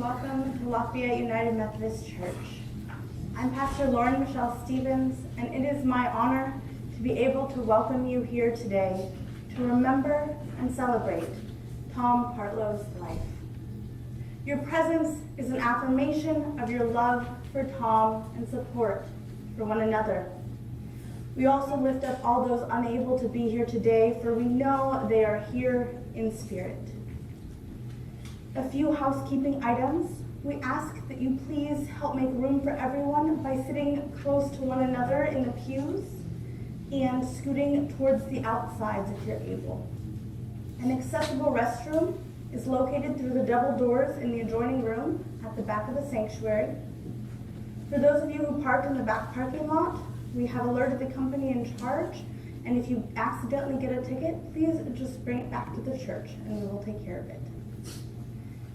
welcome to Lafayette United Methodist Church. I'm Pastor Lauren Michelle Stevens, and it is my honor to be able to welcome you here today to remember and celebrate Tom Partlow's life. Your presence is an affirmation of your love for Tom and support for one another. We also lift up all those unable to be here today, for we know they are here in spirit. A few housekeeping items. We ask that you please help make room for everyone by sitting close to one another in the pews and scooting towards the outsides if you're able. An accessible restroom is located through the double doors in the adjoining room at the back of the sanctuary. For those of you who parked in the back parking lot, we have alerted the company in charge, and if you accidentally get a ticket, please just bring it back to the church and we will take care of it.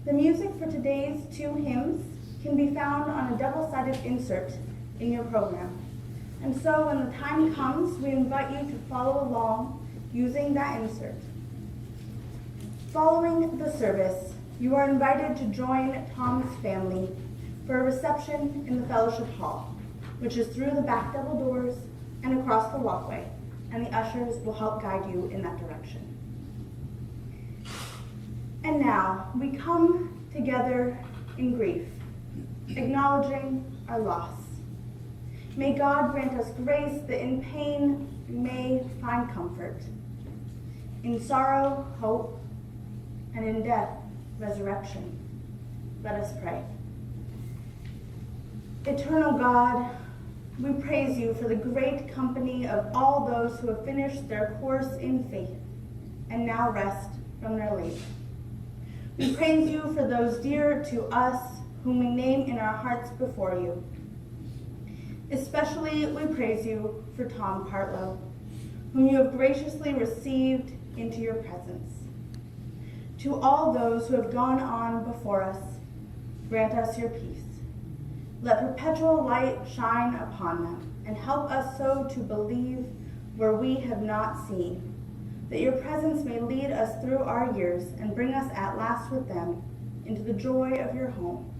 The music for today's two hymns can be found on a double-sided insert in your program. And so when the time comes, we invite you to follow along using that insert. Following the service, you are invited to join Tom's family for a reception in the fellowship hall, which is through the back double doors and across the walkway, and the ushers will help guide you in that direction. And now, we come together in grief, acknowledging our loss. May God grant us grace that in pain we may find comfort, in sorrow, hope, and in death, resurrection. Let us pray. Eternal God, we praise you for the great company of all those who have finished their course in faith and now rest from their labor. We praise you for those dear to us whom we name in our hearts before you. Especially we praise you for Tom Partlow, whom you have graciously received into your presence. To all those who have gone on before us, grant us your peace. Let perpetual light shine upon them, and help us so to believe where we have not seen, that your presence may lead us through our years and bring us at last with them into the joy of your home,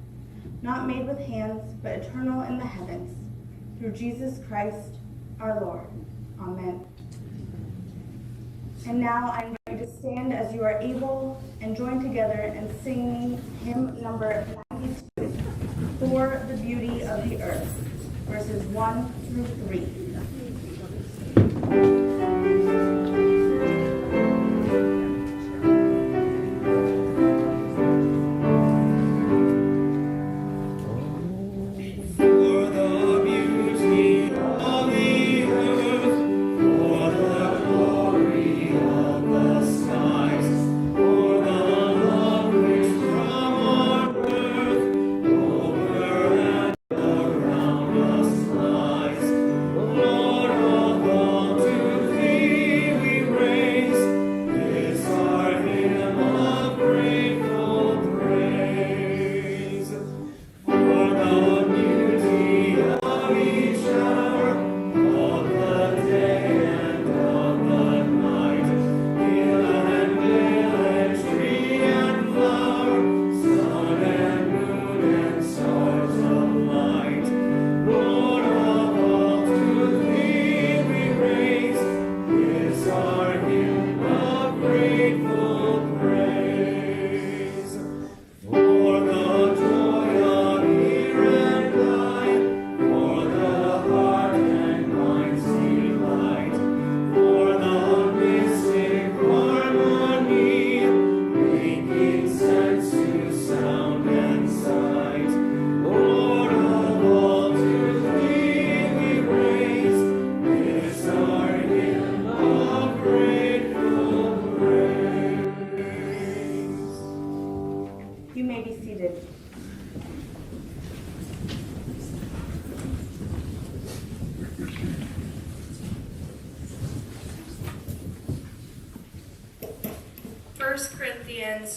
not made with hands, but eternal in the heavens, through Jesus Christ our Lord. Amen. And now I invite you to stand as you are able and join together in singing hymn number 92, For the Beauty of the Earth, verses 1 through 3.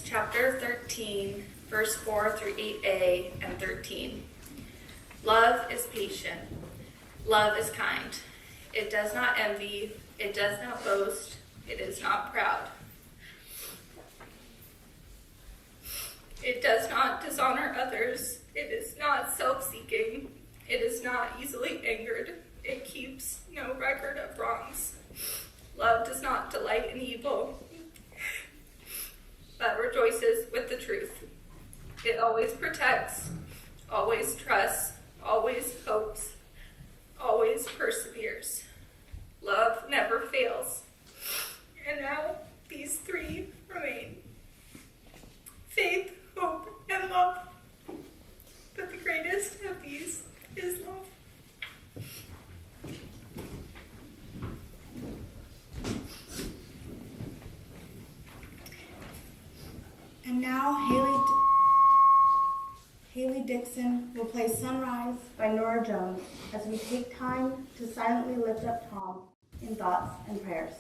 Chapter 13, verse 4 through 8a and 13. Love is patient. Love is kind. It does not envy. It does not boast. It is not proud. It does not dishonor others. It is not self-seeking. It is not easily angered. It keeps no record of wrongs. Love does not delight in evil, but rejoices with the truth. It always protects, always trusts, always hopes, always perseveres. Love never fails. And now these three remain: faith, hope, and love. But the greatest of these is love. And now Haley Dixon will play Sunrise by Nora Jones as we take time to silently lift up Tom in thoughts and prayers.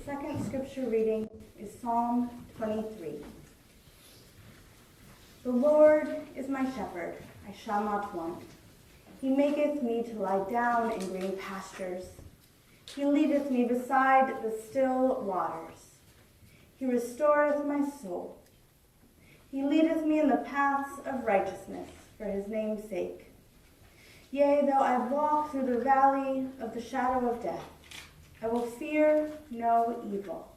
second scripture reading is Psalm 23. The Lord is my shepherd, I shall not want. He maketh me to lie down in green pastures. He leadeth me beside the still waters. He restoreth my soul. He leadeth me in the paths of righteousness for his name's sake. Yea, though I walk through the valley of the shadow of death, I will fear no evil.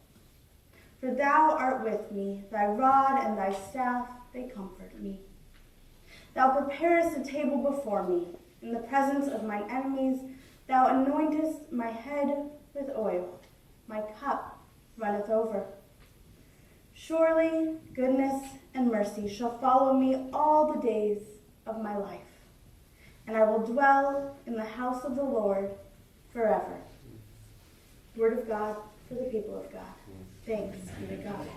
For thou art with me, thy rod and thy staff, they comfort me. Thou preparest a table before me in the presence of mine enemies. Thou anointest my head with oil. My cup runneth over. Surely goodness and mercy shall follow me all the days of my life, and I will dwell in the house of the Lord forever. Word of God for the people of God. Thanks be to God.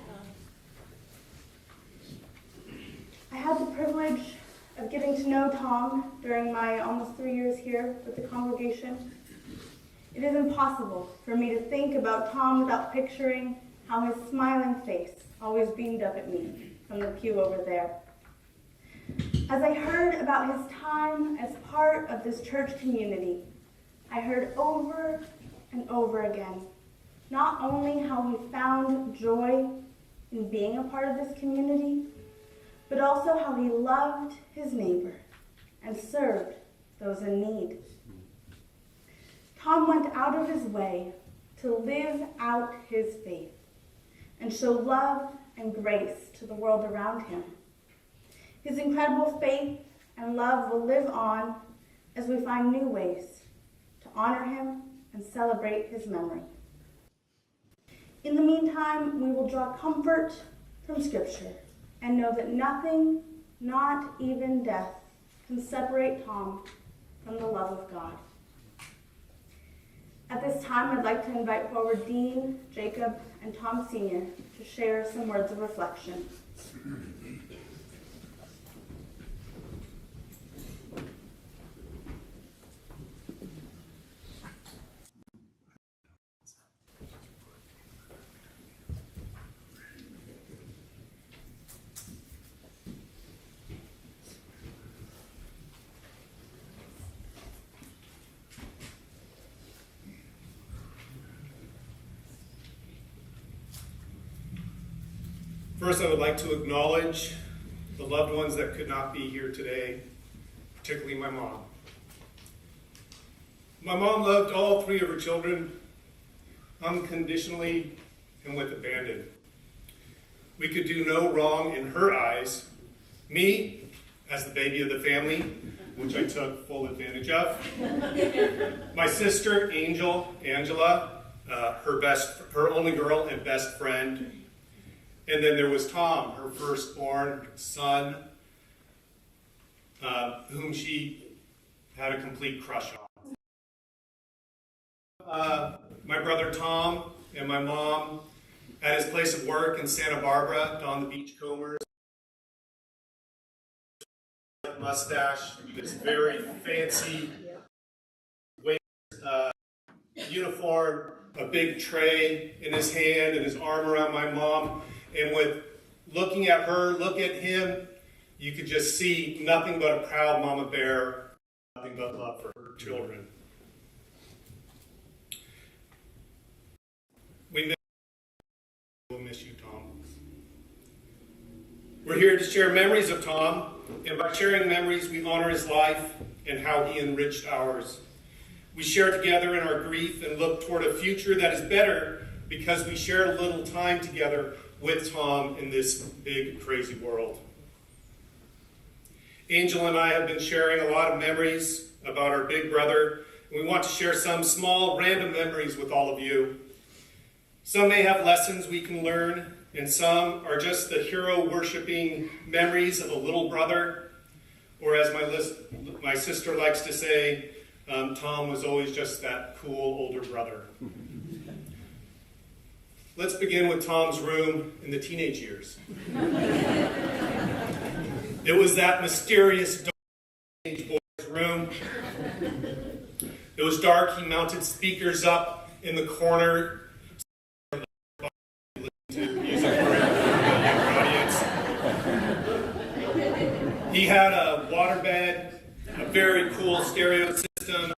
I had the privilege of getting to know Tom during my almost 3 years here with the congregation. It is impossible for me to think about Tom without picturing how his smiling face always beamed up at me from the pew over there. As I heard about his time as part of this church community, I heard over and over again not only how he found joy in being a part of this community, but also how he loved his neighbor and served those in need. Tom went out of his way to live out his faith and show love and grace to the world around him. His incredible faith and love will live on as we find new ways to honor him and celebrate his memory. In the meantime, we will draw comfort from Scripture and know that nothing, not even death, can separate Tom from the love of God. At this time, I'd like to invite forward Dean, Jacob, and Tom Sr. to share some words of reflection. First, I would like to acknowledge the loved ones that could not be here today, particularly my mom. My mom loved all 3 of her children unconditionally and with abandon. We could do no wrong in her eyes. Me, as the baby of the family, which I took full advantage of. My sister, Angela, her only girl and best friend. And then there was Tom, her firstborn son, whom she had a complete crush on. My brother Tom and my mom at his place of work in Santa Barbara, Don the Beachcombers. Mustache, this very fancy uniform, a big tray in his hand and his arm around my mom. And with looking at her, look at him, you could just see nothing but a proud mama bear, nothing but love for her children. We'll miss you, Tom. We're here to share memories of Tom, and by sharing memories, we honor his life and how he enriched ours. We share together in our grief and look toward a future that is better because we shared a little time together with Tom in this big, crazy world. Angel and I have been sharing a lot of memories about our big brother, and we want to share some small, random memories with all of you. Some may have lessons we can learn, and some are just the hero-worshipping memories of a little brother, or as my sister likes to say, Tom was always just that cool older brother. Let's begin with Tom's room in the teenage years. It was that mysterious dark teenage boy's room. It was dark. He mounted speakers up in the corner. to music for the younger audience. He had a waterbed, a very cool stereo system.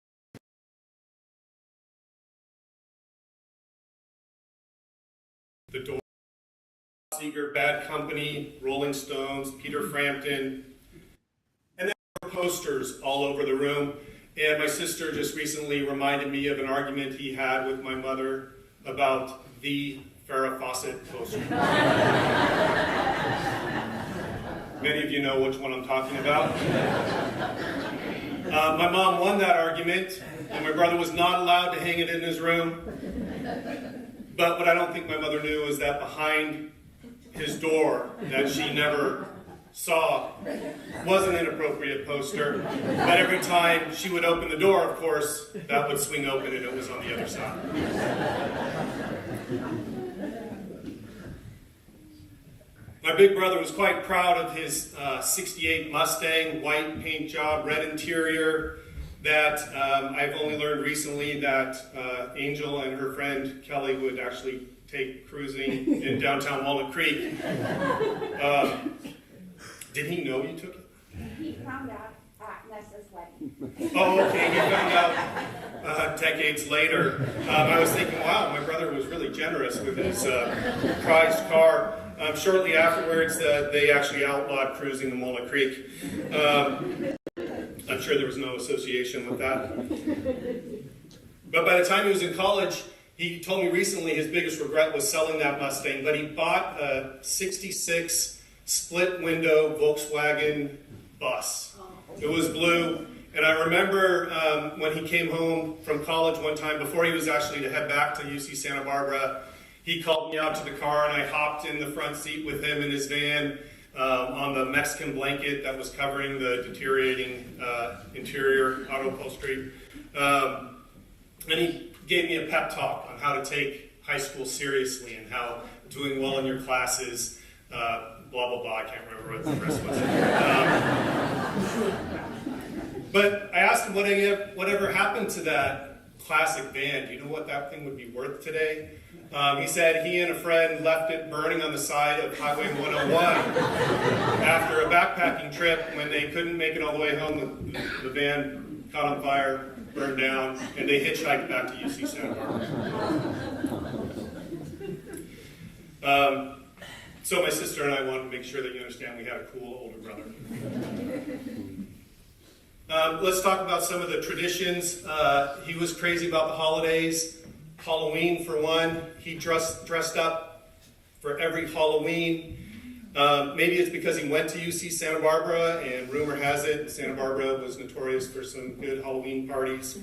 The Door, Seeger, Bad Company, Rolling Stones, Peter Frampton, and then there were posters all over the room. And my sister just recently reminded me of an argument he had with my mother about the Farrah Fawcett poster. Many of you know which one I'm talking about. My mom won that argument, and my brother was not allowed to hang it in his room. But what I don't think my mother knew is that behind his door, that she never saw, was an inappropriate poster. But every time she would open the door, of course, that would swing open and it was on the other side. My big brother was quite proud of his 68 Mustang, white paint job, red interior, that I've only learned recently that Angel and her friend Kelly would actually take cruising in downtown Walnut Creek. Did he know you took it? He found out at Nessa's wedding. Oh, okay, he found out decades later. I was thinking, wow, my brother was really generous with his prized car. Shortly afterwards, they actually outlawed cruising in Walnut Creek. I'm sure there was no association with that. But by the time he was in college, he told me recently his biggest regret was selling that Mustang, but he bought a 66 split window Volkswagen bus. It was blue, and I remember when he came home from college one time, before he was actually to head back to UC Santa Barbara, he called me out to the car and I hopped in the front seat with him in his van on the Mexican blanket that was covering the deteriorating interior auto upholstery. And he gave me a pep talk on how to take high school seriously and how doing well in your classes, blah, blah, blah. I can't remember what the rest was. But I asked him whatever happened to that classic van. Do you know what that thing would be worth today? He said he and a friend left it burning on the side of Highway 101 after a backpacking trip. When they couldn't make it all the way home, the van caught on fire, burned down, and they hitchhiked back to UC Santa Barbara. So my sister and I wanted to make sure that you understand we had a cool older brother. Let's talk about some of the traditions. He was crazy about the holidays. Halloween, for one. He dressed up for every Halloween. Maybe it's because he went to UC Santa Barbara, and rumor has it Santa Barbara was notorious for some good Halloween parties.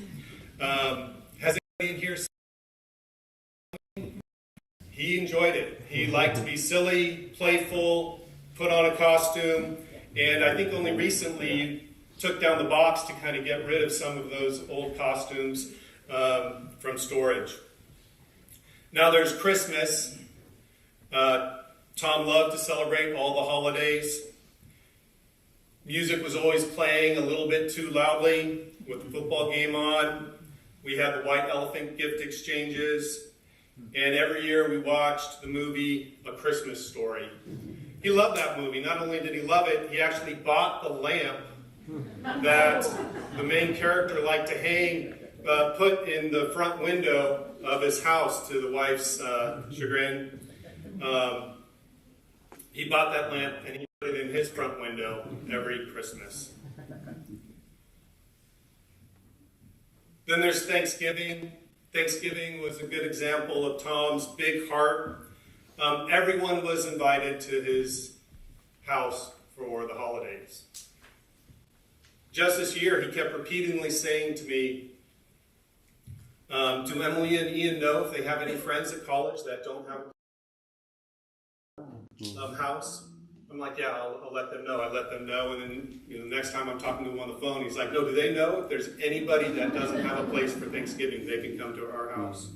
Has anybody in here seen Halloween? He enjoyed it. He liked to be silly, playful, put on a costume, and I think only recently took down the box to kind of get rid of some of those old costumes from storage. Now there's Christmas. Tom loved to celebrate all the holidays. Music was always playing a little bit too loudly with the football game on. We had the white elephant gift exchanges. And every year we watched the movie A Christmas Story. He loved that movie. Not only did he love it, he actually bought the lamp that the main character liked to hang, put in the front window of his house, to the wife's chagrin. He bought that lamp and he put it in his front window every Christmas. Then there's Thanksgiving. Thanksgiving was a good example of Tom's big heart. Everyone was invited to his house for the holidays. Just this year, he kept repeatedly saying to me, do Emily and Ian know if they have any friends at college that don't have a house? I'm like, yeah, I'll let them know. I let them know, and then next time I'm talking to him on the phone, he's like, no, do they know if there's anybody that doesn't have a place for Thanksgiving, they can come to our house?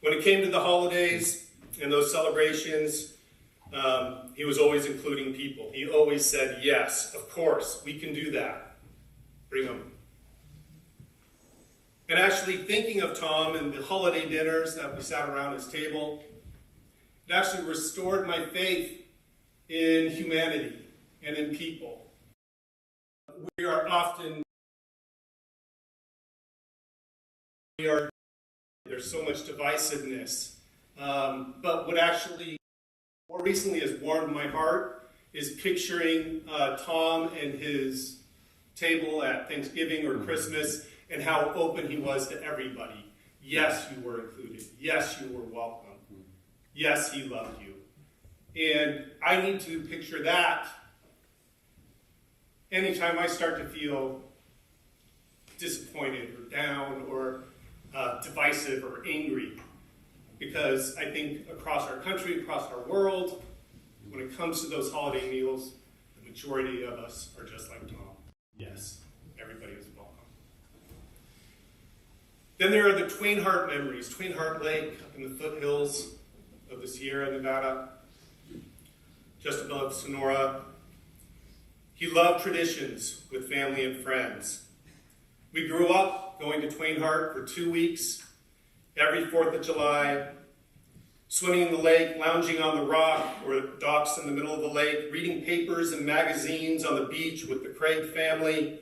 When it came to the holidays and those celebrations, he was always including people. He always said, yes, of course, we can do that. Bring them. And actually thinking of Tom and the holiday dinners that we sat around his table, It actually restored my faith in humanity and in people. We are often, there's so much divisiveness. But what actually more recently has warmed my heart is picturing Tom and his table at Thanksgiving or Christmas and how open he was to everybody. Yes, you were included. Yes, you were welcome. Yes, he loved you. And I need to picture that anytime I start to feel disappointed or down or divisive or angry. Because I think across our country, across our world, when it comes to those holiday meals, the majority of us are just like Tom. Yes, everybody is welcome. Then there are the Twain Harte memories. Twain Harte Lake up in the foothills of the Sierra Nevada, just above Sonora. He loved traditions with family and friends. We grew up going to Twain Harte for 2 weeks, every 4th of July, swimming in the lake, lounging on the rock or docks in the middle of the lake, reading papers and magazines on the beach with the Craig family,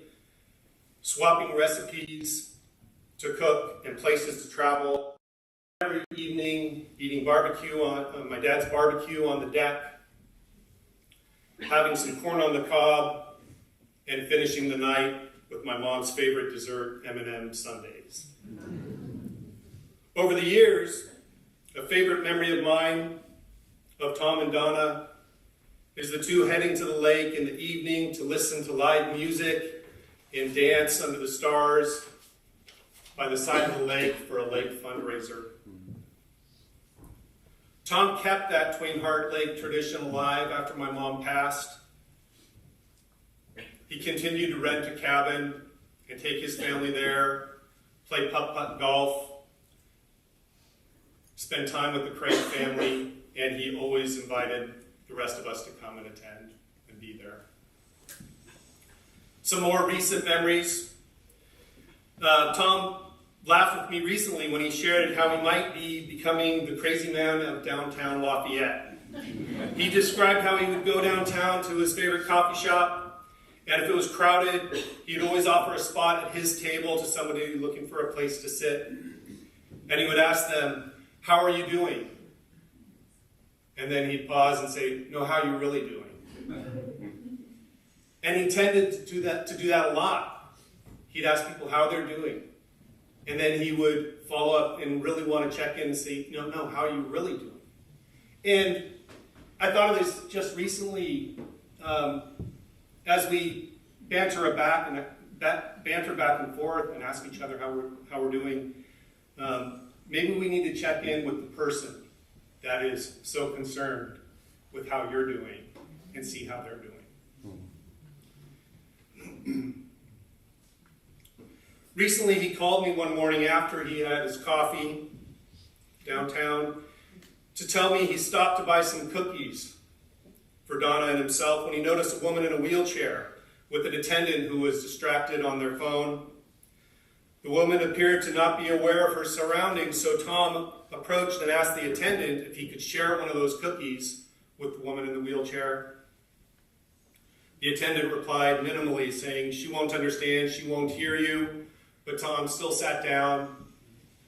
swapping recipes to cook and places to travel. Every evening, eating barbecue on my dad's barbecue on the deck, having some corn on the cob, and finishing the night with my mom's favorite dessert, M&M sundaes. Over the years, a favorite memory of mine of Tom and Donna is the two heading to the lake in the evening to listen to live music and dance under the stars by the side of the lake for a lake fundraiser. Tom kept that Twain Harte Lake tradition alive after my mom passed. He continued to rent a cabin and take his family there, play putt-putt golf, spend time with the Craig family, and he always invited the rest of us to come and attend and be there. Some more recent memories. Tom laughed with me recently when he shared how he might be becoming the crazy man of downtown Lafayette. He described how he would go downtown to his favorite coffee shop, and if it was crowded, he'd always offer a spot at his table to somebody looking for a place to sit. And he would ask them, "How are you doing?" And then he'd pause and say, "No, how are you really doing?" And he tended to do that a lot. He'd ask people how they're doing. And then he would follow up and really want to check in and say, no, how are you really doing? And I thought of this just recently as we banter back and forth and ask each other how we're doing. Maybe we need to check in with the person that is so concerned with how you're doing and see how they're doing. Recently, he called me one morning after he had his coffee downtown to tell me he stopped to buy some cookies for Donna and himself when he noticed a woman in a wheelchair with an attendant who was distracted on their phone. The woman appeared to not be aware of her surroundings, so Tom approached and asked the attendant if he could share one of those cookies with the woman in the wheelchair. The attendant replied minimally, saying, "She won't understand, she won't hear you." But Tom still sat down,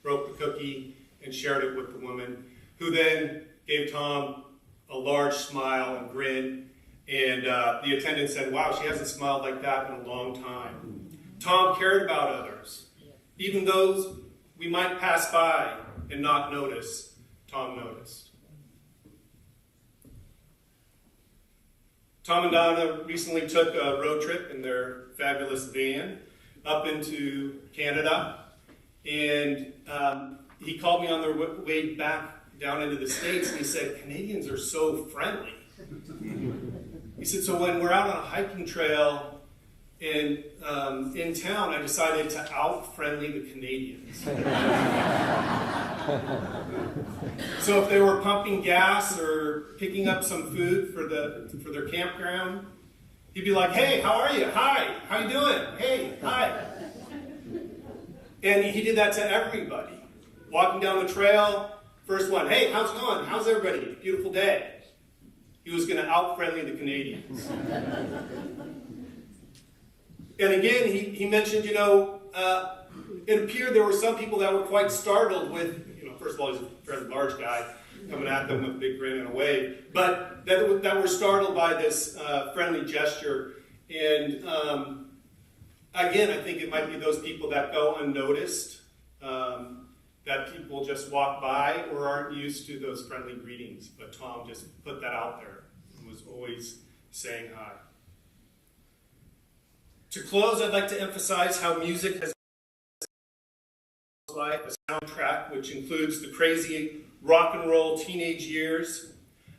broke the cookie, and shared it with the woman, who then gave Tom a large smile and grin. And the attendant said, "Wow, she hasn't smiled like that in a long time." Tom cared about others. Even those we might pass by and not notice, Tom noticed. Tom and Donna recently took a road trip in their fabulous van up into Canada, and he called me on their way back down into the States, and he said, "Canadians are so friendly." He said, "So when we're out on a hiking trail in town, I decided to out-friendly the Canadians." So if they were pumping gas or picking up some food for their campground, he'd be like, "Hey, how are you? Hi, how you doing? Hey, hi." And he did that to everybody. Walking down the trail, First one, hey, how's it going? How's everybody? Beautiful day. He was going to out-friendly the Canadians. And again, he mentioned, it appeared there were some people that were quite startled with, first of all, he's a fairly large guy coming at them with a big grin and a wave, but that were startled by this friendly gesture. And again, I think it might be those people that go unnoticed, that people just walk by or aren't used to those friendly greetings. But Tom just put that out there and was always saying hi. To close, I'd like to emphasize how music has like a soundtrack which includes the crazy rock and roll teenage years.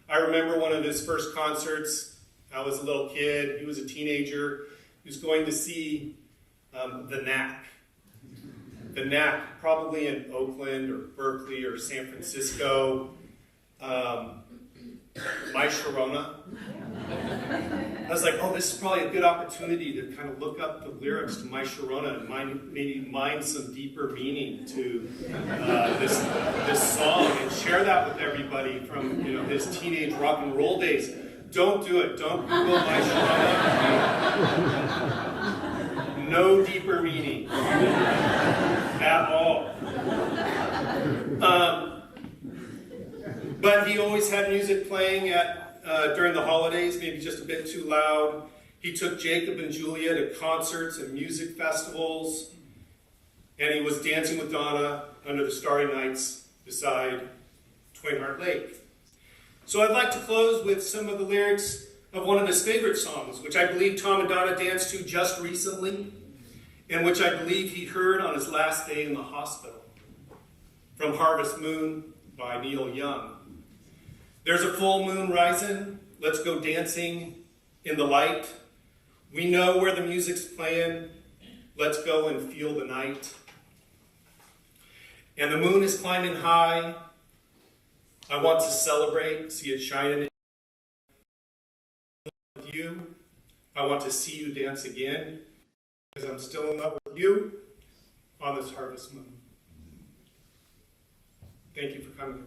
I remember one of his first concerts. I was a little kid. He was a teenager. He was going to see the Knack. The Knack, probably in Oakland or Berkeley or San Francisco. My Sharona. I was like, this is probably a good opportunity to kind of look up the lyrics to My Sharona and maybe mine some deeper meaning to this song and share that with everybody from his teenage rock and roll days. Don't do it. Don't Google My Sharona. No deeper meaning at all. But he always had music playing during the holidays, maybe just a bit too loud. He took Jacob and Julia to concerts and music festivals, and he was dancing with Donna under the starry nights beside Twain Harte Lake. So I'd like to close with some of the lyrics of one of his favorite songs, which I believe Tom and Donna danced to just recently, and which I believe he heard on his last day in the hospital. From Harvest Moon by Neil Young. There's a full moon rising, let's go dancing in the light. We know where the music's playing, let's go and feel the night. And the moon is climbing high, I want to celebrate, see it shining with you. I want to see you dance again, because I'm still in love with you on this harvest moon. Thank you for coming.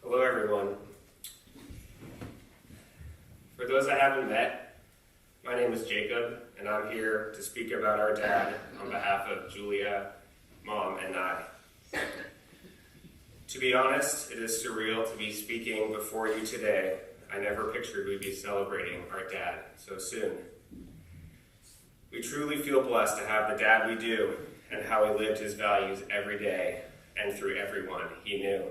Hello, everyone. For those I haven't met, my name is Jacob, and I'm here to speak about our dad on behalf of Julia, Mom, and I. To be honest, it is surreal to be speaking before you today. I never pictured we'd be celebrating our dad so soon. We truly feel blessed to have the dad we do and how he lived his values every day and through everyone he knew.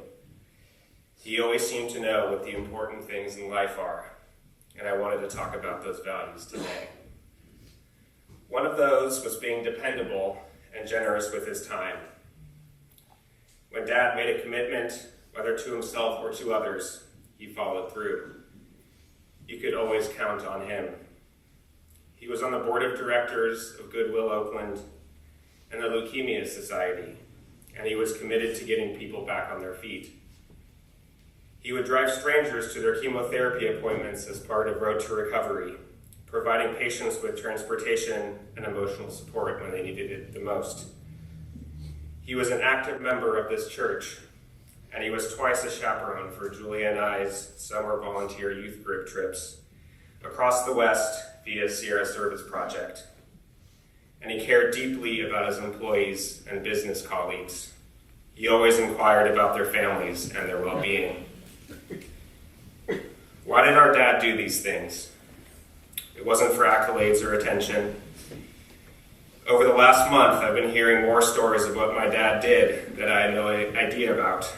He always seemed to know what the important things in life are, and I wanted to talk about those values today. One of those was being dependable and generous with his time. When Dad made a commitment, whether to himself or to others, he followed through. You could always count on him. He was on the board of directors of Goodwill Oakland and the Leukemia Society, and he was committed to getting people back on their feet. He would drive strangers to their chemotherapy appointments as part of Road to Recovery, providing patients with transportation and emotional support when they needed it the most. He was an active member of this church, and he was twice a chaperone for Julia and I's summer volunteer youth group trips across the West via Sierra Service Project. And he cared deeply about his employees and business colleagues. He always inquired about their families and their well-being. Why did our dad do these things? It wasn't for accolades or attention. Over the last month, I've been hearing more stories of what my dad did that I had no idea about.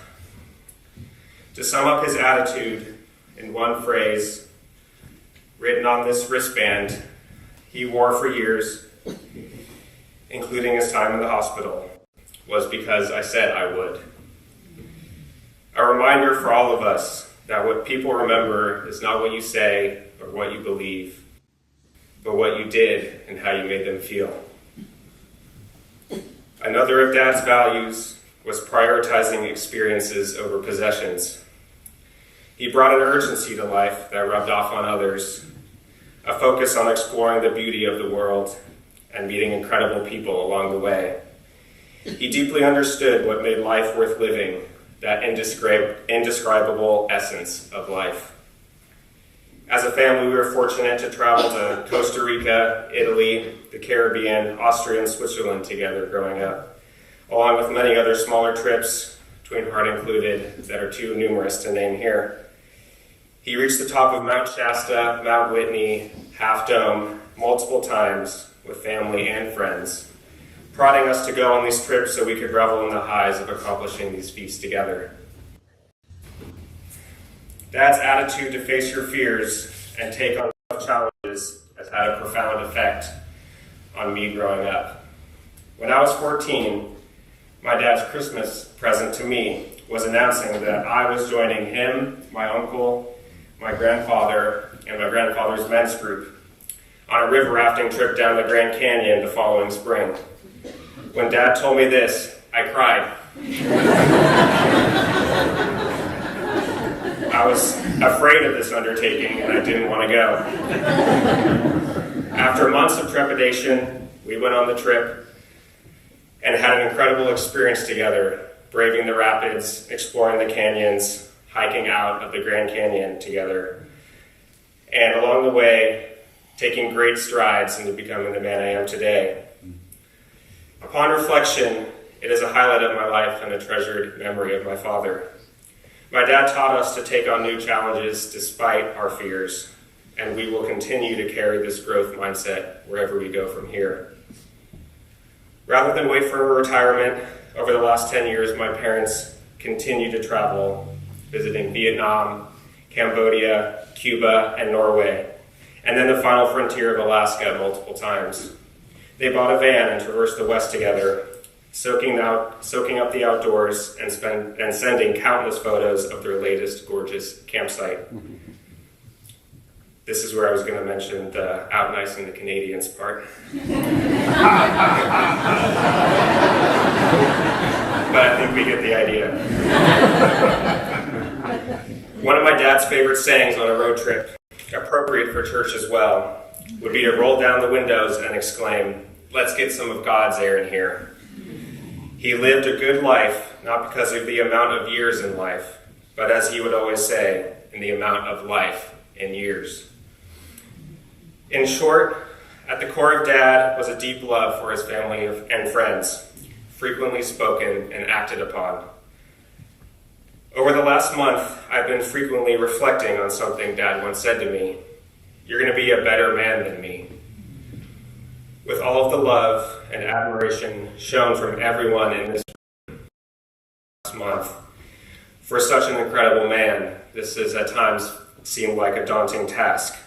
To sum up his attitude in one phrase, written on this wristband he wore for years, including his time in the hospital, was because I said I would. A reminder for all of us that what people remember is not what you say or what you believe, but what you did and how you made them feel. Another of Dad's values was prioritizing experiences over possessions. He brought an urgency to life that rubbed off on others, a focus on exploring the beauty of the world and meeting incredible people along the way. He deeply understood what made life worth living, that indescribable essence of life. As a family, we were fortunate to travel to Costa Rica, Italy, the Caribbean, Austria, and Switzerland together growing up, along with many other smaller trips, Twin Heart included, that are too numerous to name here. He reached the top of Mount Shasta, Mount Whitney, Half Dome, multiple times with family and friends, prodding us to go on these trips so we could revel in the highs of accomplishing these feats together. Dad's attitude to face your fears and take on tough challenges has had a profound effect on me growing up. When I was 14, my dad's Christmas present to me was announcing that I was joining him, my uncle, my grandfather, and my grandfather's men's group on a river rafting trip down the Grand Canyon the following spring. When Dad told me this, I cried. I was afraid of this undertaking and I didn't want to go. After months of trepidation, we went on the trip and had an incredible experience together, braving the rapids, exploring the canyons, hiking out of the Grand Canyon together, and along the way, taking great strides into becoming the man I am today. Upon reflection, it is a highlight of my life and a treasured memory of my father. My dad taught us to take on new challenges despite our fears, and we will continue to carry this growth mindset wherever we go from here. Rather than wait for a retirement, over the last 10 years, my parents continue to travel, visiting Vietnam, Cambodia, Cuba, and Norway, and then the final frontier of Alaska multiple times. They bought a van and traversed the West together, soaking up the outdoors and sending countless photos of their latest gorgeous campsite. This is where I was going to mention the out nicing the Canadians part. But I think we get the idea. One of my dad's favorite sayings on a road trip, appropriate for church as well, would be to roll down the windows and exclaim, "Let's get some of God's air in here." He lived a good life, not because of the amount of years in life, but as he would always say, in the amount of life in years. In short, at the core of Dad was a deep love for his family and friends, frequently spoken and acted upon. Over the last month, I've been frequently reflecting on something Dad once said to me: "You're going to be a better man than me." With all of the love and admiration shown from everyone in this month for such an incredible man, this has at times seemed like a daunting task.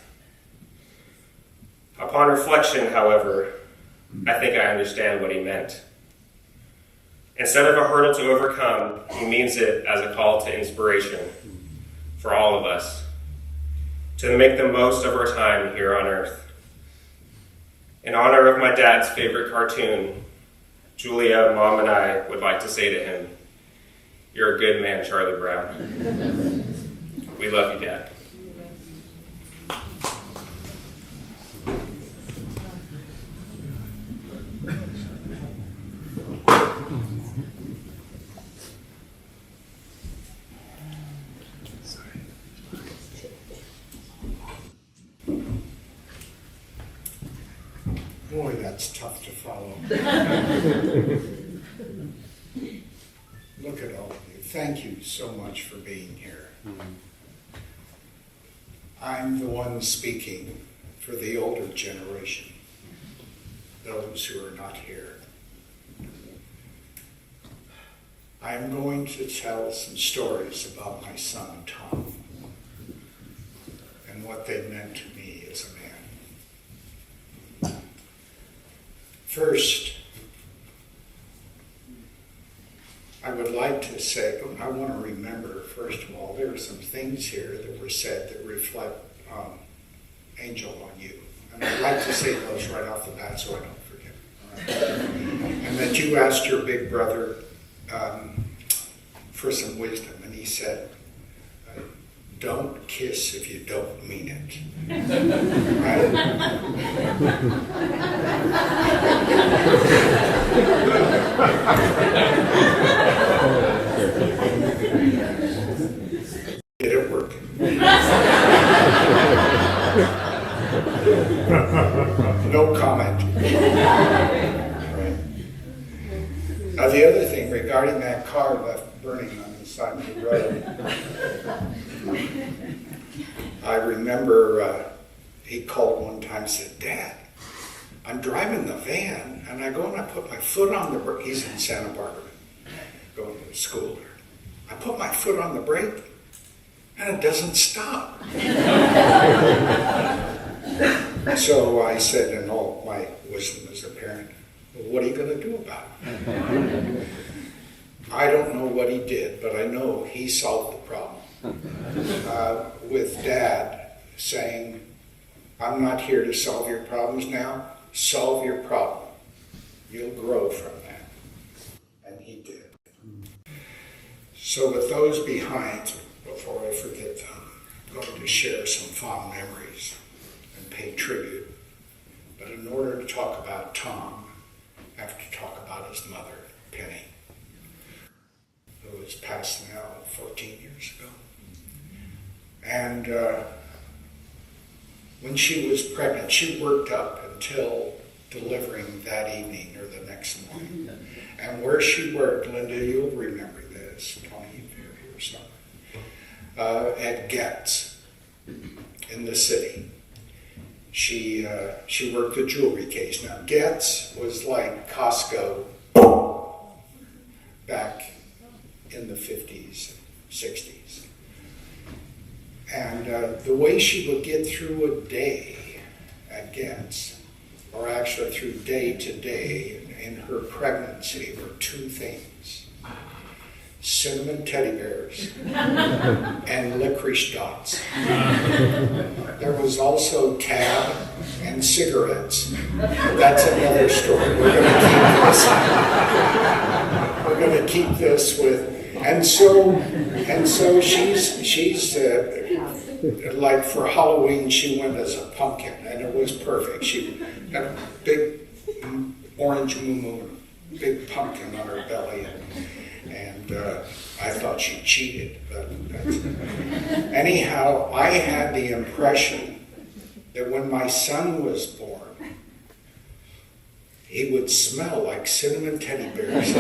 Upon reflection, however, I think I understand what he meant. Instead of a hurdle to overcome, he means it as a call to inspiration for all of us to make the most of our time here on earth. In honor of my dad's favorite cartoon, Julia, Mom, and I would like to say to him, "You're a good man, Charlie Brown." We love you, Dad. Boy, that's tough to follow. Look at all of you. Thank you so much for being here. I'm the one speaking for the older generation, those who are not here. I'm going to tell some stories about my son, Tom, and what they meant to me as a man. First, I would like to say, I want to remember, first of all, there are some things here that were said that reflect Angel on you. And I'd like to say those right off the bat so I don't forget. All right? And that you asked your big brother for some wisdom, and he said, "Don't kiss if you don't mean it." Right? Did it work? No comment. Right. Now the other thing regarding that car left burning on the side of the road, I remember he called one time and said, "Dad, I'm driving the van," and I go and I put my foot on the brake. He's in Santa Barbara, going to school there. I put my foot on the brake, and it doesn't stop. So I said, in all my wisdom as a parent, "Well, what are you going to do about it?" I don't know what he did, but I know he solved the problem. With Dad saying, "I'm not here to solve your problems now. Solve your problem. You'll grow from that." And he did. So with those behind, before I forget them, I'm going to share some fond memories and pay tribute. But in order to talk about Tom, I have to talk about his mother, Penny, who was passed now 14 years ago. And when she was pregnant, she worked up until delivering that evening or the next morning. And where she worked, Linda, you'll remember this, Tony, if you're here somewhere, at Getz in the city. She worked the jewelry case. Now, Getz was like Costco back in the 50s, 60s. And the way she would get through a day at Getz, or actually through day to day in her pregnancy, were two things: cinnamon teddy bears and licorice dots. There was also tab and cigarettes. That's another story. We're going to keep this with, and so she's like for Halloween she went as a pumpkin, and it was perfect. She had a big orange moon, big pumpkin on her belly, and I thought she cheated, but anyhow, I had the impression that when my son was born, he would smell like cinnamon teddy bears.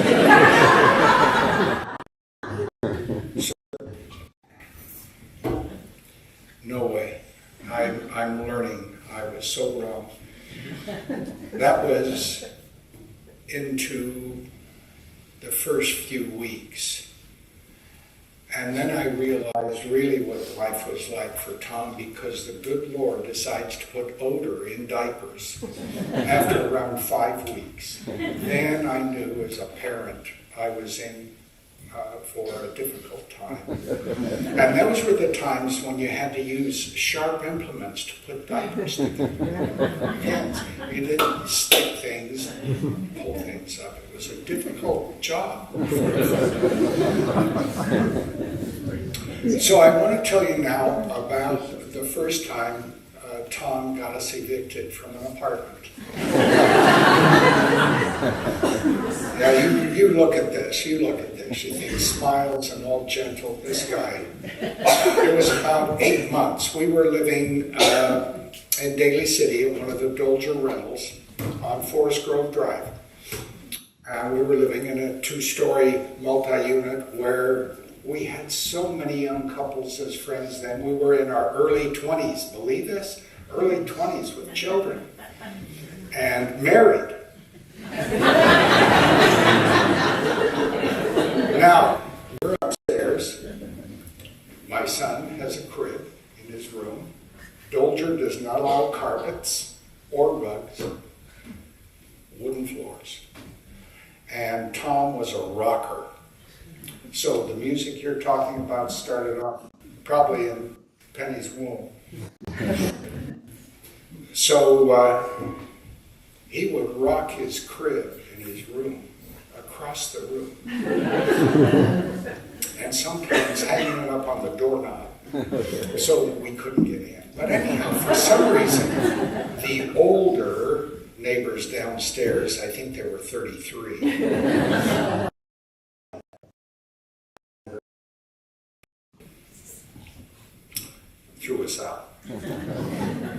So, no way. I'm learning. I was so wrong. That was into the first few weeks. And then I realized really what life was like for Tom, because the good Lord decides to put odor in diapers after around 5 weeks. Then I knew as a parent I was in for a difficult time. And those were the times when you had to use sharp implements to put diapers together. Yes, you didn't stick things, pull things up. It was a difficult job. So I want to tell you now about the first time Tom got us evicted from an apartment. Now you look at this, you think smiles and all gentle. This guy, it was about 8 months. We were living in Daly City at one of the Dolger rentals on Forest Grove Drive. We were living in a 2-story multi-unit where we had so many young couples as friends then. We were in our early 20s, believe this? Early 20s with children and married. Now, we're upstairs. My son has a crib in his room. Dolger does not allow carpets or rugs, wooden floors. And Tom was a rocker. So the music you're talking about started off probably in Penny's womb. So he would rock his crib in his room, a across the room. And sometimes hanging it up on the doorknob, so we couldn't get in. But anyhow, for some reason, the older neighbors downstairs, I think there were 33, threw us out.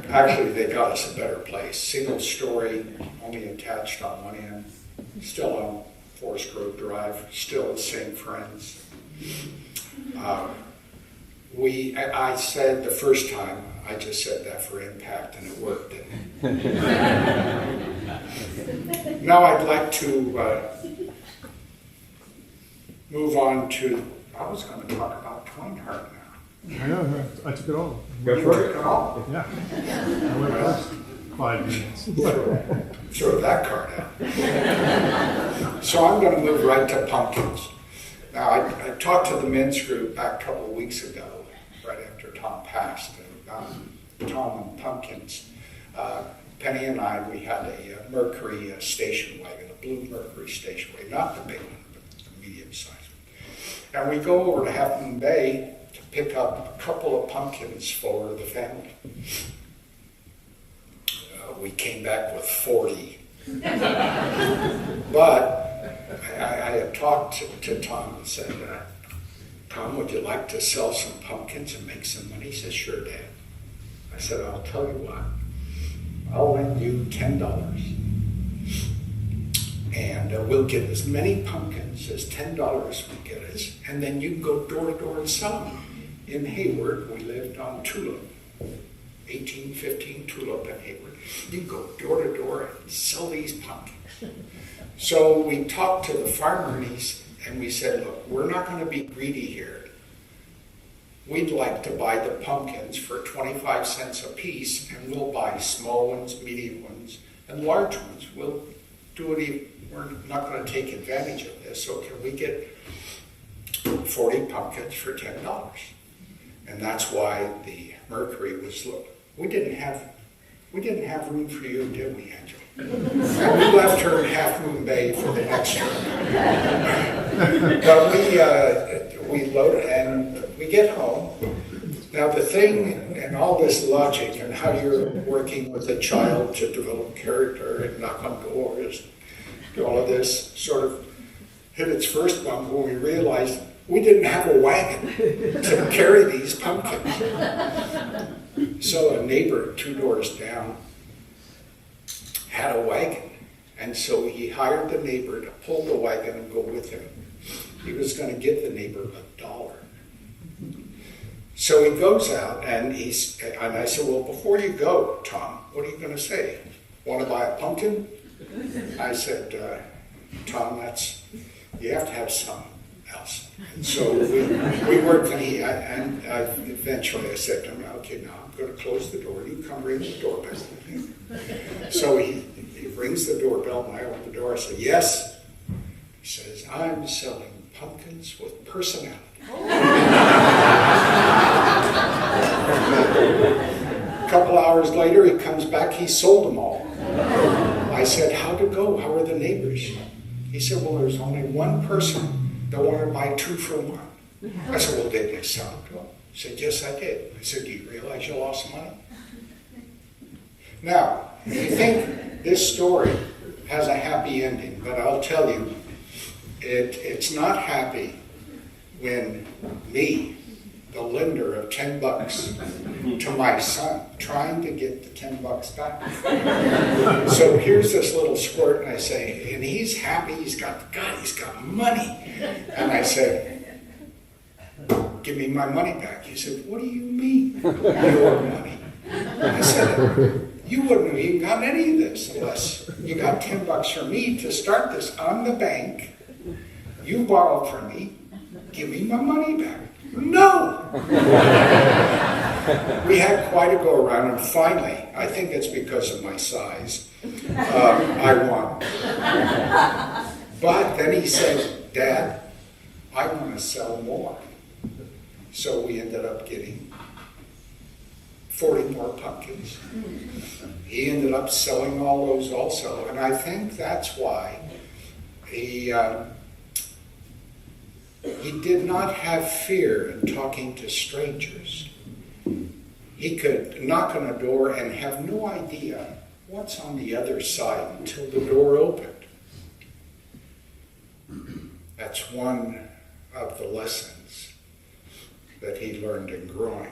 Actually, they got us a better place. Single story, only attached on one end, still on Forest Grove Drive, still the same friends. I said the first time, I just said that for impact, and it worked, didn't it? Now I'd like to move on to, I was going to talk about Twinehart now. I know, I took it all. You took it all? Yeah. I went first 5 minutes. Throw that card out. So I'm going to move right to pumpkins. Now, I talked to the men's group back a couple of weeks ago, right after Tom passed, and Tom and pumpkins. Penny and I, we had a Mercury station wagon, a blue Mercury station wagon, not the big one, but the medium size. And we go over to Half Moon Bay to pick up a couple of pumpkins for the family. We came back with 40. But I had talked to Tom and said, Tom, would you like to sell some pumpkins and make some money? He said, sure, Dad. I said, I'll tell you what, I'll lend you $10. And we'll get as many pumpkins as $10 we get us, and then you can go door to door and sell them. In Hayward, we lived on Tulip, 1815 Tulip in Hayward. You can go door to door and sell these pumpkins. So we talked to the farmer and we said, look, we're not going to be greedy here. We'd like to buy the pumpkins for 25 cents a piece, and we'll buy small ones, medium ones, and large ones. We'll do it. We're not going to take advantage of this. So can we get 40 pumpkins for $10? And that's why the Mercury was look. We didn't have room for you, did we, Angela? And we left her in Half Moon Bay for the next term. But we loaded and we get home. Now the thing, and all this logic and how you're working with a child to develop character and knock on doors, all of this sort of hit its first bump when we realized we didn't have a wagon to carry these pumpkins. So a neighbor 2 doors down had a wagon, and so he hired the neighbor to pull the wagon and go with him. He was going to give the neighbor $1. So he goes out, and I said, well, before you go, Tom, what are you going to say? Want to buy a pumpkin? I said, Tom, you have to have something else. And so we worked, and eventually I said to him, okay, now I'm going to close the door. You come ring the doorbell. So he rings the doorbell, and I open the door. I said, yes. He says, I'm selling pumpkins with personality. A couple hours later, he comes back. He sold them all. I said, how'd it go? How are the neighbors? He said, well, there's only one person that wanted to buy 2 for 1. I said, well, did they sell it to him? He said, yes, I did. I said, do you realize you lost money? Now, you think this story has a happy ending, but I'll tell you, it's not happy when me, the lender of $10 to my son, trying to get the $10 back. So here's this little squirt, and I say, and he's happy, he's got money. And I said, give me my money back. He said, what do you mean, your money? I said, you wouldn't have even gotten any of this unless you got $10 from me to start this. I'm the bank. You borrowed from me. Give me my money back. No! We had quite a go around, and finally, I think it's because of my size, I won. But then he said, Dad, I want to sell more. So we ended up getting 40 more pumpkins. He ended up selling all those also, and I think that's why He did not have fear in talking to strangers. He could knock on a door and have no idea what's on the other side until the door opened. That's one of the lessons that he learned in growing.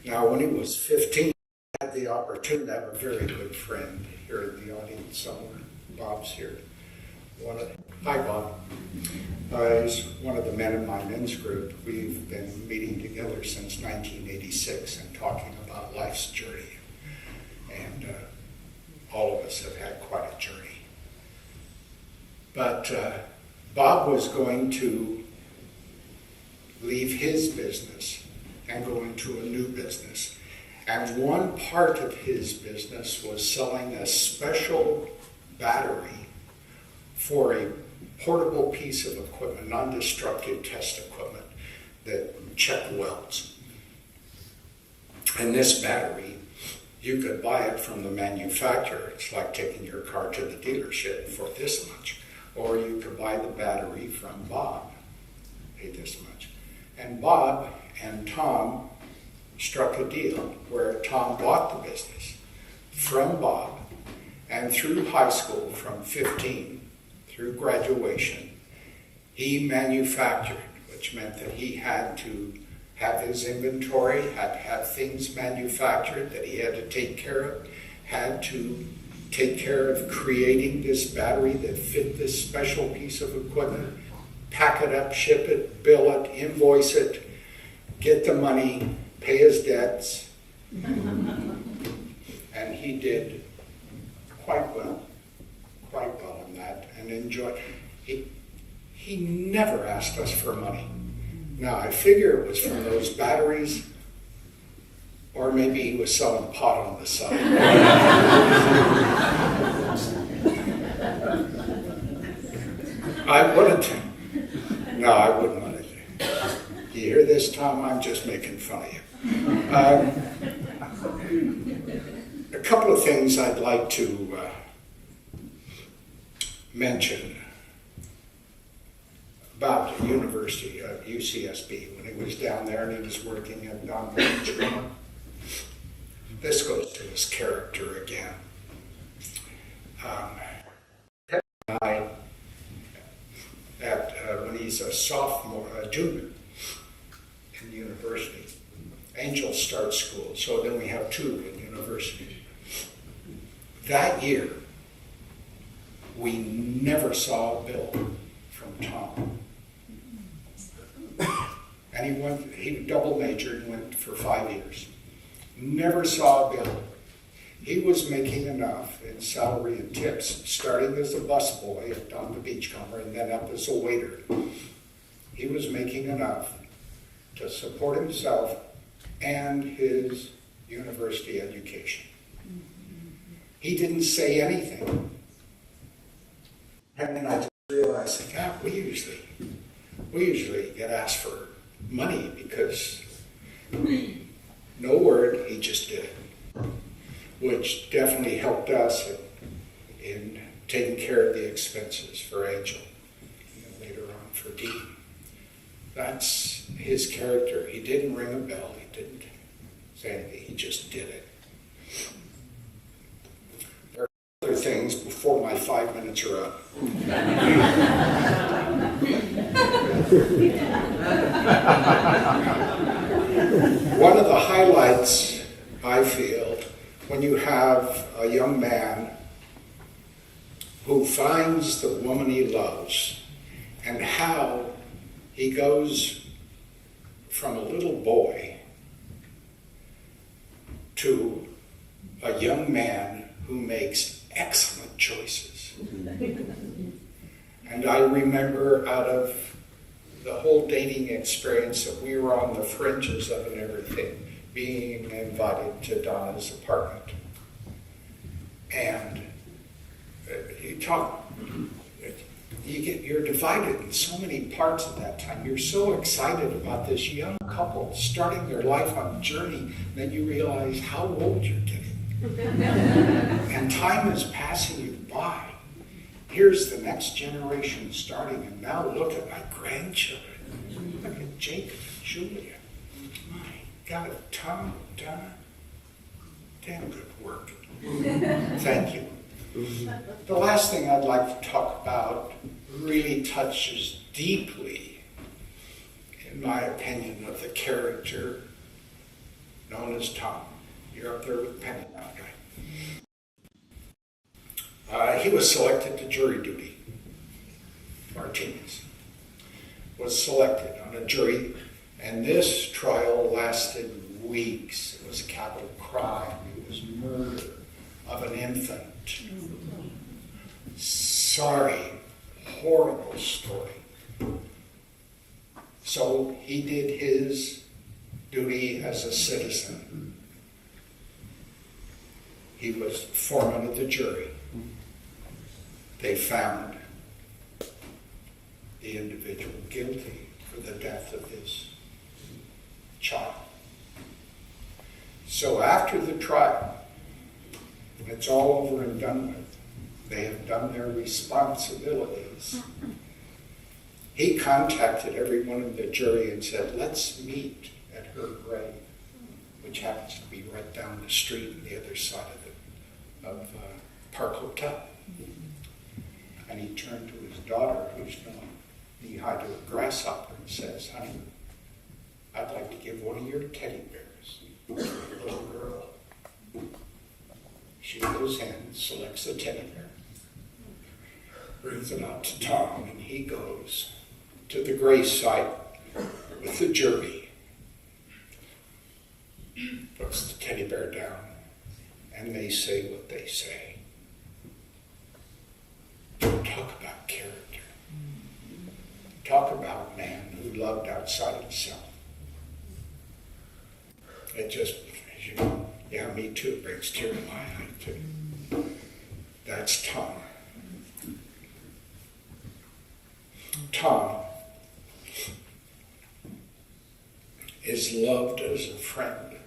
Now, when he was 15, he had the opportunity to have a very good friend here in the audience somewhere. Bob's here. Hi, Bob. He's one of the men in my men's group. We've been meeting together since 1986 and talking about life's journey. And all of us have had quite a journey. But Bob was going to leave his business and go into a new business. And one part of his business was selling a special battery for a portable piece of equipment, non-destructive test equipment that checked welds. And this battery, you could buy it from the manufacturer. It's like taking your car to the dealership for this much. Or you could buy the battery from Bob, pay this much. And Bob and Tom struck a deal where Tom bought the business from Bob, and through high school, from 15 through graduation, he manufactured, which meant that he had to have his inventory, had to have things manufactured that he had to take care of, had to take care of creating this battery that fit this special piece of equipment, pack it up, ship it, bill it, invoice it, get the money, pay his debts. And he did quite well in that and enjoyed. He never asked us for money. Now, I figure it was from those batteries, or maybe he was selling pot on the side. I wouldn't let it. You hear this, Tom? I'm just making fun of you. A couple of things I'd like to mention about the University of UCSB when he was down there and he was working at Don Beach. This goes to his character again. Ted and I, when he's a junior in university, Angel starts school, so then we have two in university. That year, we never saw a bill from Tom. And he double majored and went for 5 years. Never saw a bill. He was making enough in salary and tips, starting as a busboy on the Beachcomber and then up as a waiter. He was making enough to support himself and his university education. He didn't say anything. And then I just realized, God, we usually get asked for money because no word, he just did it, which definitely helped us in taking care of the expenses for Angel and later on for Dean. That's his character. He didn't ring a bell. He didn't say anything. He just did it. There are other things before my 5 minutes are up. One of the highlights, I feel, when you have a young man who finds the woman he loves and how he goes from a little boy to a young man who makes excellent choices. And I remember out of the whole dating experience that we were on the fringes of and everything, being invited to Donna's apartment. And you're divided in so many parts at that time. You're so excited about this young couple starting their life on a journey, then you realize how old you're getting. And time is passing you by. Here's the next generation starting, and now look at my grandchildren. Look at Jacob and Julia. My God, Tom, Donna, damn good work. Thank you. The last thing I'd like to talk about really touches deeply, in my opinion, of the character known as Tom. You're up there with Penny now, right? He was selected to jury duty. Martinez was selected on a jury, and this trial lasted weeks. It was a capital crime. It was murder of an infant. Sorry, horrible story. So he did his duty as a citizen. He was foreman of the jury. They found the individual guilty for the death of his child. So after the trial, it's all over and done with. They have done their responsibilities. He contacted everyone in the jury and said, let's meet at her grave, which happens to be right down the street on the other side of Partlow. And he turned to his daughter, who's knee-high to a grasshopper, and says, honey, I'd like to give one of your teddy bears to the little girl. She goes in, selects a teddy bear, brings it out to Tom, and he goes to the grave site with the jury, puts the teddy bear down, and they say what they say. Talk about character. Talk about a man who loved outside himself. It just, yeah, me too. It brings tears in my eye too. That's Tom. Tom is loved as a friend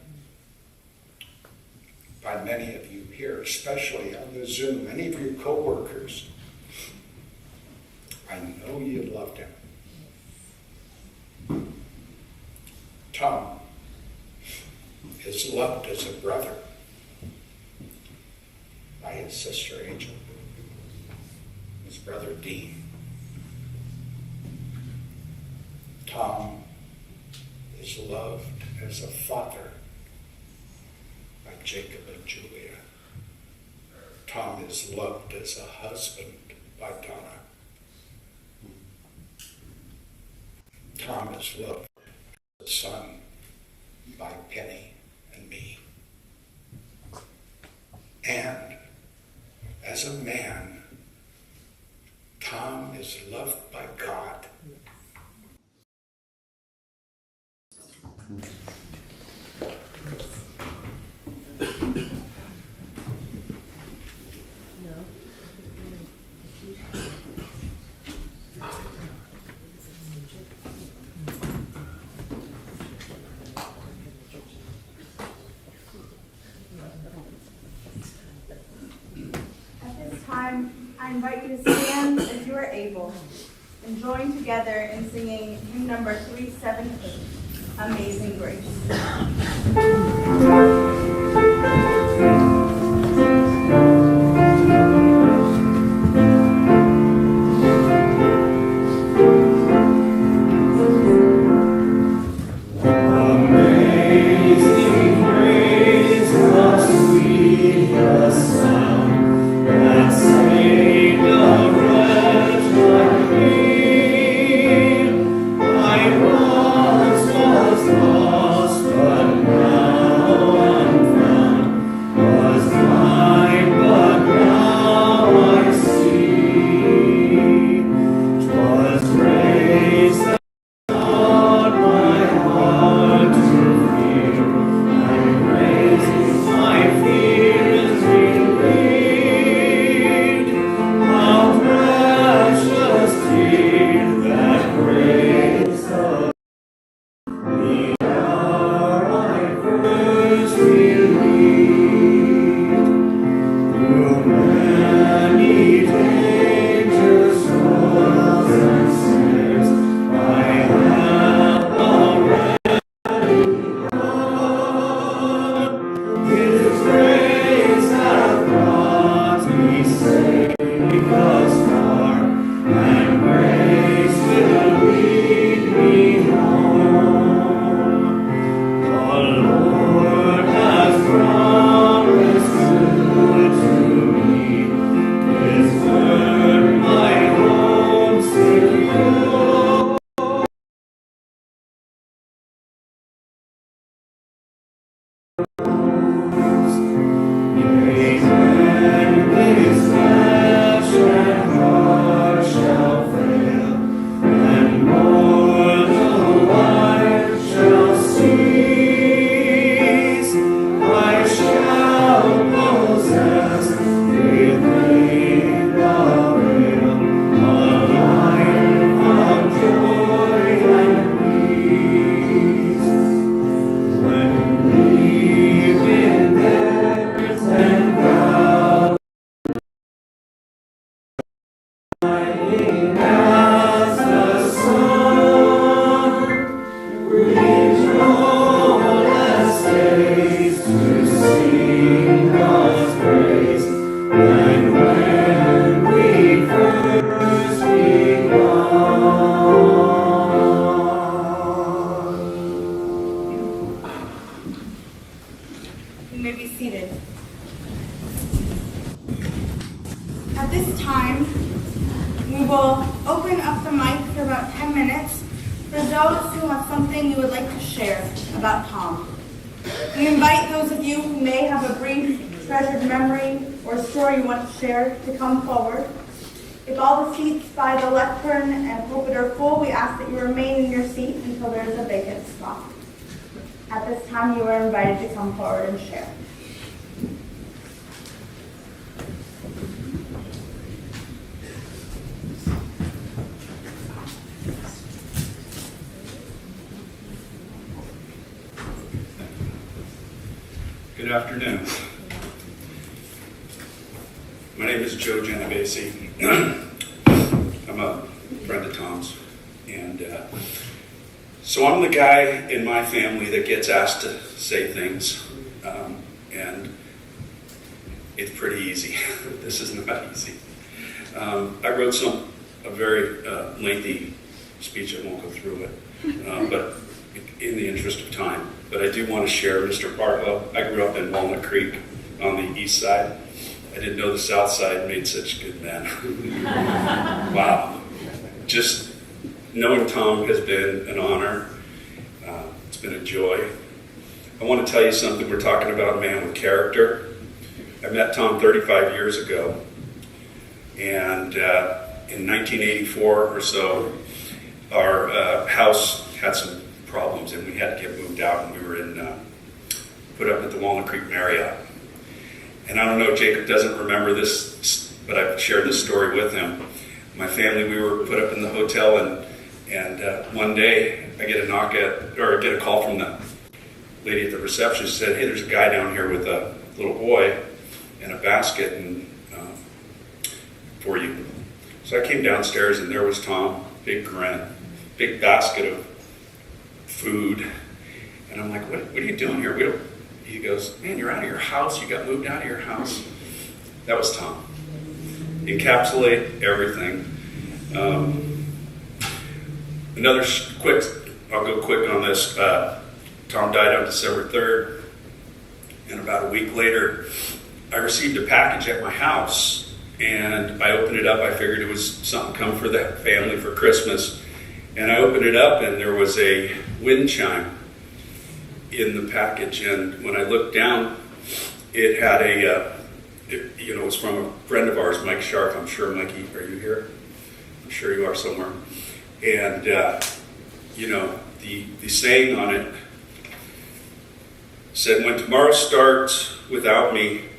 by many of you here, especially on the Zoom, many of your co-workers. I know you loved him. Tom is loved as a brother by his sister Angel, his brother Dean. Tom is loved as a father by Jacob and Julia. Tom is loved as a husband by Donna. Tom is loved as a son by Penny and me. And as a man, Tom is loved by God. I invite you to stand as you are able and join together in singing hymn number 378, Amazing Grace. I once was lost, but now You may be seated. At this time, we will open up the mic for about 10 minutes for those who have something you would like to share about Tom. We invite those of you who may have a brief, treasured memory or story you want to share to come forward. If all the seats by the lectern and pulpit are full, we ask that you remain in your seat until there is a vacant spot. At this time, you are invited to come forward and share. Good afternoon. My name is Joe Genovese. I'm a friend of Tom's. And so I'm the guy in my family that gets asked to say things. And it's pretty easy. This is not easy. I wrote a very lengthy speech. I won't go through it. But in the interest of time. But I do want to share Mr. Partlow. I grew up in Walnut Creek on the east side. I didn't know the south side made such good men. Wow. Just knowing Tom has been an honor. It's been a joy. I want to tell you something. We're talking about a man with character. I met Tom 35 years ago. And in 1984 or so, our house had some problems and we had to get moved out, and we were put up at the Walnut Creek Marriott. And I don't know, Jacob doesn't remember this, but I've shared this story with him. My family, we were put up in the hotel, and one day I get a call from the lady at the reception. She said, "Hey, there's a guy down here with a little boy and a basket and for you." So I came downstairs and there was Tom, big grin, big basket of food. And I'm like, what are you doing here? He goes, "Man, you're out of your house. You got moved out of your house." That was Tom. Encapsulate everything. I'll go quick on this. Tom died on December 3rd. And about a week later, I received a package at my house. And I opened it up. I figured it was something come for that family for Christmas. And I opened it up, and there was a wind chime in the package. And when I looked down, it had it was from a friend of ours, Mike Sharp. I'm sure, Mikey, are you here? I'm sure you are somewhere. And, the saying on it said, "When tomorrow starts without me,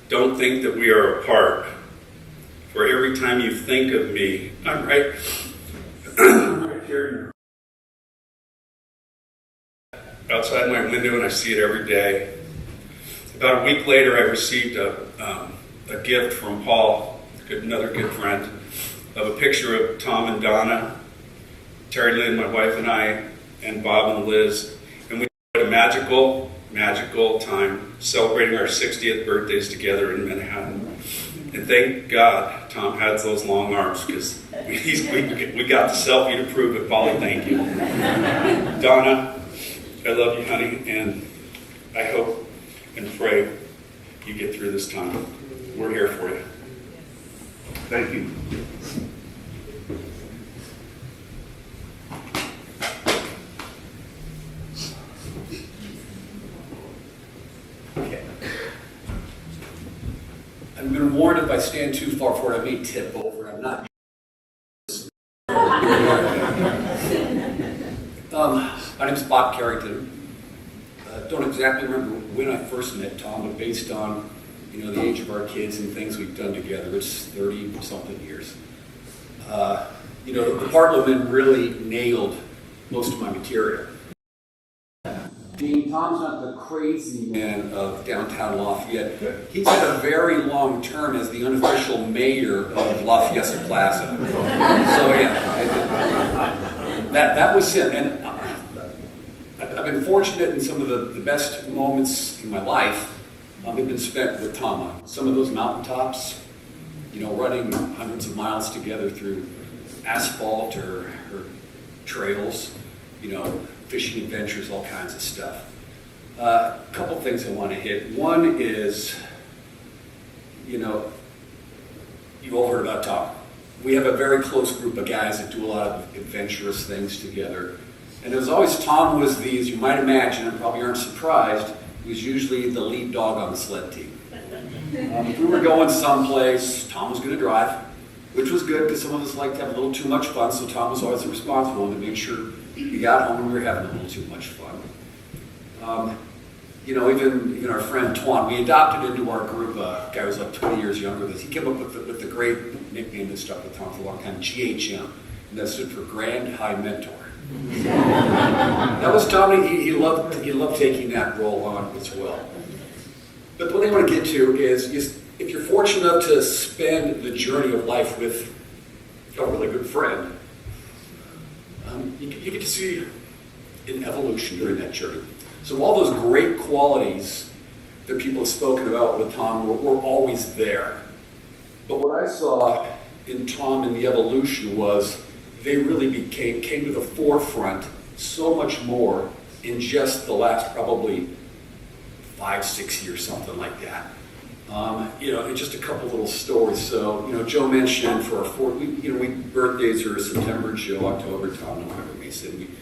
don't think that we are apart. For every time you think of me," I'm right here outside my window, and I see it every day. About a week later, I received a gift from Paul, another good friend, of a picture of Tom and Donna, Terry Lynn, my wife, and I, and Bob and Liz. And we had a magical time celebrating our 60th birthdays together in Manhattan. And thank God Tom has those long arms, because we got the selfie to prove it. Polly, thank you. Donna, I love you, honey, and I hope and pray you get through this time. We're here for you. Thank you. Okay. I've been warned if I stand too far forward, I may tip over. I'm not. My name's Bob Carrington. Don't exactly remember when I first met Tom, but based on the age of our kids and things we've done together, it's 30-something years. The Partlow men really nailed most of my material. Tom's not the crazy man of downtown Lafayette. He's had a very long term as the unofficial mayor of Lafayette Plaza. So yeah, that was him. And I've been fortunate in some of the best moments in my life have been spent with Tom on some of those mountaintops, running hundreds of miles together through asphalt or trails, fishing adventures, all kinds of stuff. A couple things I want to hit. One is, you've all heard about Tom. We have a very close group of guys that do a lot of adventurous things together. And it was always, Tom was the, as you might imagine, and probably aren't surprised, he was usually the lead dog on the sled team. If we were going someplace, Tom was going to drive, which was good because some of us like to have a little too much fun, so Tom was always the responsible one to make sure we got home and we were having a little too much fun. Even our friend Twan, we adopted into our group a guy who was like 20 years younger than us. He came up with the great nickname that stuck with Tom for a long time, GHM, and that stood for Grand High Mentor. That was Tom. He loved taking that role on as well. But what I want to get to is if you're fortunate enough to spend the journey of life with a really good friend, you get to see an evolution during that journey. So all those great qualities that people have spoken about with Tom were always there. But what I saw in Tom and the evolution was they really came to the forefront so much more in just the last probably 5-6 years, something like that. And just a couple little stories. So, Joe mentioned for our birthdays are September, Joe, October, Tom, November, Mason.